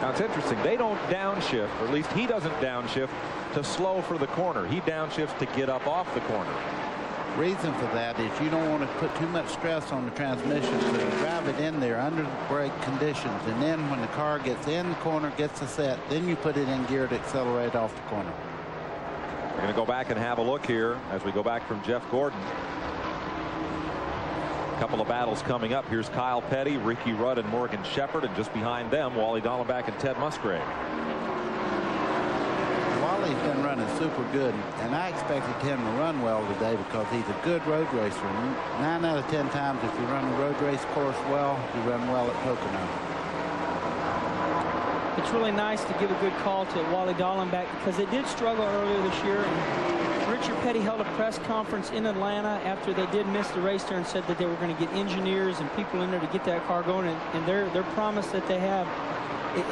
Now it's interesting. They don't downshift, or at least he doesn't downshift to slow for the corner. He downshifts to get up off the corner. Reason for that is you don't want to put too much stress on the transmission, so you drive it in there under the brake conditions, and then when the car gets in the corner, gets a set, then you put it in gear to accelerate off the corner. We're going to go back and have a look here as we go back from Jeff Gordon. A couple of battles coming up. Here's Kyle Petty, Ricky Rudd, and Morgan Shepherd, and just behind them, Wally Dallenbach and Ted Musgrave. Wally's been running super good, and I expected him to run well today because he's a good road racer. 9 out of 10 times, if you run the road race course well, you run well at Pocono. It's really nice to give a good call to Wally Dallenbach because they did struggle earlier this year. And Richard Petty held a press conference in Atlanta after they did miss the race there and said that they were going to get engineers and people in there to get that car going. And their promise that they have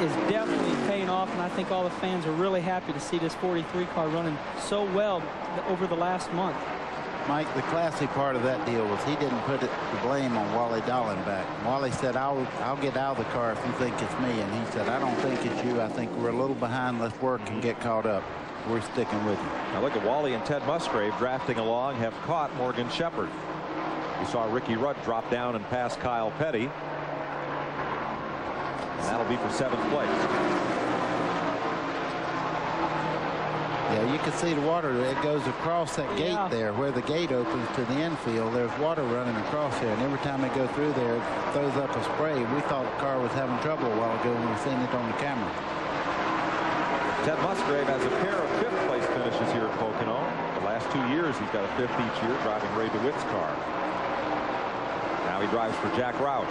is definitely paying off. And I think all the fans are really happy to see this 43 car running so well over the last month. Mike, the classy part of that deal was he didn't put the blame on Wally Dallenbach. Wally said, I'll get out of the car if you think it's me. And he said, I don't think it's you. I think we're a little behind. Let's work and get caught up. We're sticking with you. Now look at Wally and Ted Musgrave drafting along, have caught Morgan Shepherd. We saw Ricky Rudd drop down and pass Kyle Petty. And that'll be for 7th place. Yeah, you can see the water. It goes across that gate there where the gate opens to the infield. There's water running across there, and every time they go through there, it throws up a spray. We thought the car was having trouble a while ago when we seen it on the camera. Ted Musgrave has a pair of 5th place finishes here at Pocono. The last 2 years, he's got a 5th each year driving Ray DeWitt's car. Now he drives for Jack Roush.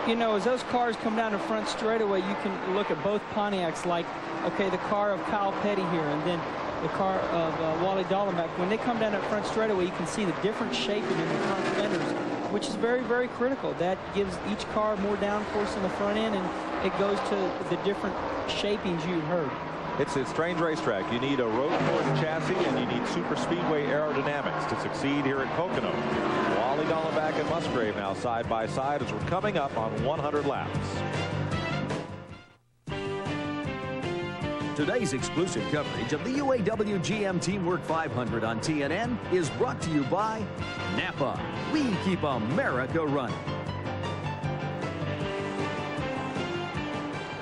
You know, as those cars come down the front straightaway, you can look at both Pontiacs like, okay, the car of Kyle Petty here and then the car of Wally Dallenbach. When they come down that front straightaway, you can see the different shaping in the front fenders, which is very, very critical. That gives each car more downforce in the front end, and it goes to the different shapings you heard. It's a strange racetrack. You need a road course chassis and you need super speedway aerodynamics to succeed here at Pocono. Wally Dallenbach and Musgrave now side by side as we're coming up on 100 laps. Today's exclusive coverage of the UAW-GM Teamwork 500 on TNN is brought to you by Napa. We keep America running.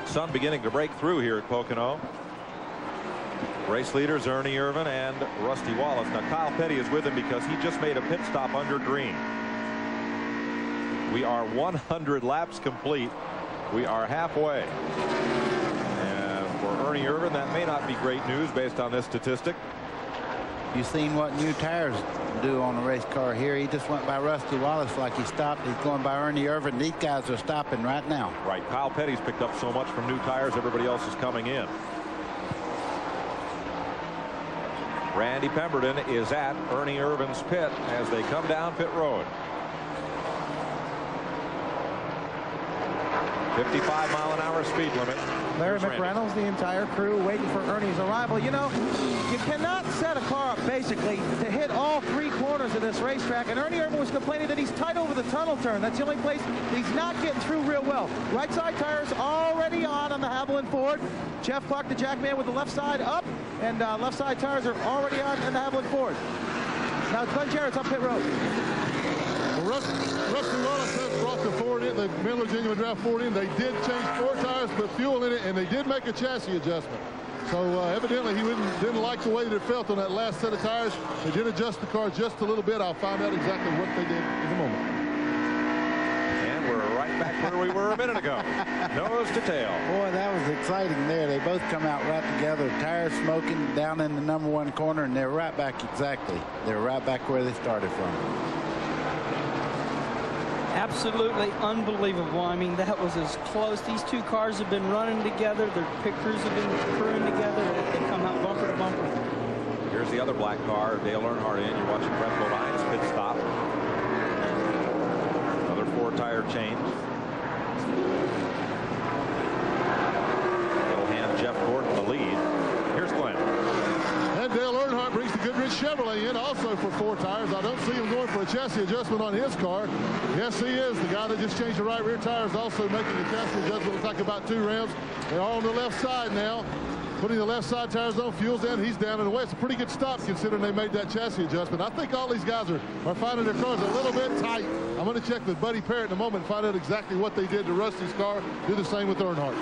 Sun beginning to break through here at Pocono. Race leaders Ernie Irvan and Rusty Wallace. Now Kyle Petty is with him because he just made a pit stop under green. We are 100 laps complete. We are halfway. And for Ernie Irvan, that may not be great news based on this statistic. You seen what new tires do on a race car here. He just went by Rusty Wallace like he stopped. He's going by Ernie Irvan. These guys are stopping right now. Right. Kyle Petty's picked up so much from new tires. Everybody else is coming in. Randy Pemberton is at Ernie Irvan's pit as they come down pit road. 55-mile-an-hour speed limit. Larry McReynolds, the entire crew waiting for Ernie's arrival. You know, you cannot set a car up basically to hit all 3 corners of this racetrack. And Ernie Irvan was complaining that he's tight over the tunnel turn. That's the only place he's not getting through real well. Right side tires already on the Haviland Ford. Jeff Clark, the Jackman, with the left side up, and left side tires are already on in the Haviland Ford. Now it's Glenn Jarrett's on pit road. Well, Rusty Wallace has brought the Ford in, the Miller Genuine Draft Ford in. They did change 4 tires, put fuel in it, and they did make a chassis adjustment. So evidently he didn't like the way that it felt on that last set of tires. They did adjust the car just a little bit. I'll find out exactly what they did in a moment. And we're right back where we were a minute ago. Nose to tail. Boy, that was exciting there. They both come out right together. Tires smoking down in the #1 corner, and they're right back exactly. They're right back where they started from. Absolutely unbelievable. I mean, that was as close. These 2 cars have been running together. Their pit crews have been crewing together. They come out bumper to bumper. Here's the other black car. Dale Earnhardt in. You're watching Brett Bodine's pit stop. Another 4-tire change. It'll hand Jeff Gordon the lead. Here's Glenn. And Dale Earnhardt that brings the Goodrich Chevrolet in also for 4 tires. I don't see him going for a chassis adjustment on his car. Yes, he is. The guy that just changed the right rear tire is also making a chassis adjustment. Looks like about 2 rounds. They're all on the left side now. Putting the left side tires on, fuel's down, he's down and away. It's a pretty good stop considering they made that chassis adjustment. I think all these guys are finding their cars a little bit tight. I'm going to check with Buddy Parrott in a moment and find out exactly what they did to Rusty's car. Do the same with Earnhardt.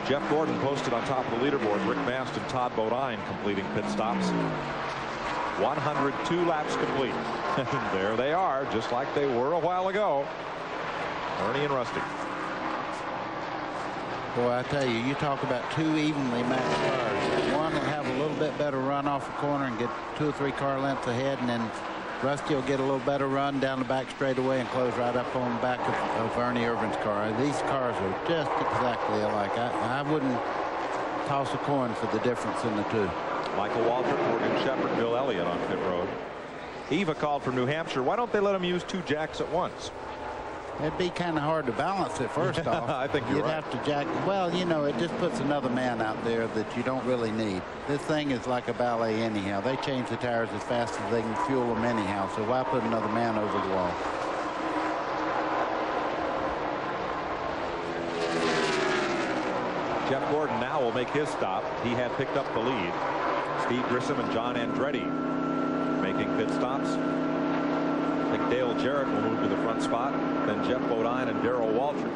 Jeff Gordon posted on top of the leaderboard. Rick Mast and Todd Bodine completing pit stops. 102 laps complete. And there they are, just like they were a while ago. Ernie and Rusty. Boy, I tell you, you talk about 2 evenly matched cars. One will have a little bit better run off the corner and get 2 or 3 car lengths ahead, and then Rusty will get a little better run down the back straightaway and close right up on the back of Ernie Irvin's car. These cars are just exactly alike. I wouldn't toss a coin for the difference in the 2. Michael Waltrip, Morgan Shepherd, Bill Elliott on pit road. Eva called from New Hampshire. Why don't they let him use 2 jacks at once? It'd be kind of hard to balance it first off. I think you're You'd right. have to jack. Well, you know, it just puts another man out there that you don't really need. This thing is like a ballet anyhow. They change the tires as fast as they can fuel them anyhow. So why put another man over the wall? Jeff Gordon now will make his stop. He had picked up the lead. Steve Grissom and John Andretti making pit stops. I think Dale Jarrett will move to the front spot. Then Jeff Bodine and Darrell Waltrip.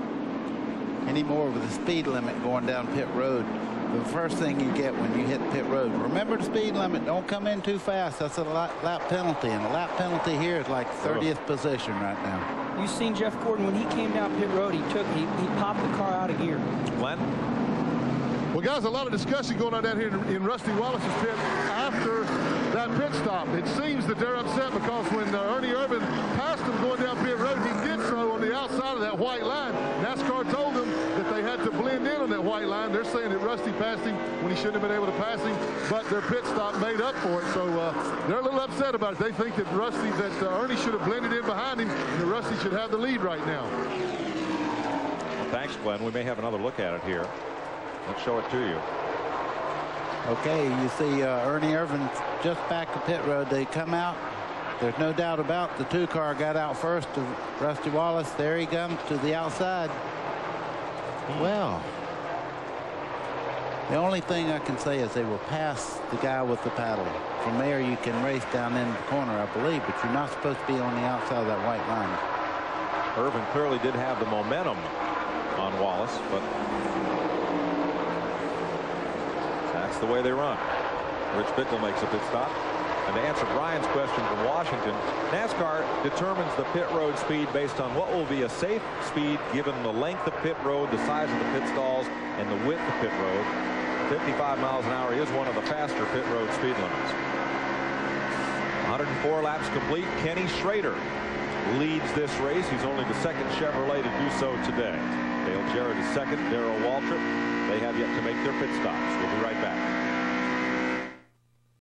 Any more with the speed limit going down pit road, the first thing you get when you hit pit road, remember the speed limit. Don't come in too fast. That's a lap penalty, and a lap penalty here is like 30th position right now. You've seen Jeff Gordon when he came down pit road. He popped the car out of gear. Glenn? Well, guys, a lot of discussion going on down here in Rusty Wallace's pit after that pit stop. It seems that they're upset because when Ernie Irvin passed him going down pit road, he did so on the outside of that white line. NASCAR told them that they had to blend in on that white line. They're saying that Rusty passed him when he shouldn't have been able to pass him, but their pit stop made up for it. So they're a little upset about it. They think that Ernie should have blended in behind him, and that Rusty should have the lead right now. Well, thanks, Glenn. We may have another look at it here. Let's show it to you. Okay, you see Ernie Irvin just back to pit road. They come out. There's no doubt about the 2 car got out first to Rusty Wallace. There he comes to the outside. Well, the only thing I can say is they will pass the guy with the paddle. From there, you can race down in the corner, I believe, but you're not supposed to be on the outside of that white line. Irvin clearly did have the momentum on Wallace, but that's the way they run. Rich Bickle makes a pit stop. And to answer Brian's question from Washington, NASCAR determines the pit road speed based on what will be a safe speed given the length of pit road, the size of the pit stalls, and the width of pit road. 55 miles an hour is one of the faster pit road speed limits. 104 laps complete. Kenny Schrader leads this race. He's only the 2nd Chevrolet to do so today. Dale Jarrett is 2nd. Darrell Waltrip. They have yet to make their pit stops. We'll be right back.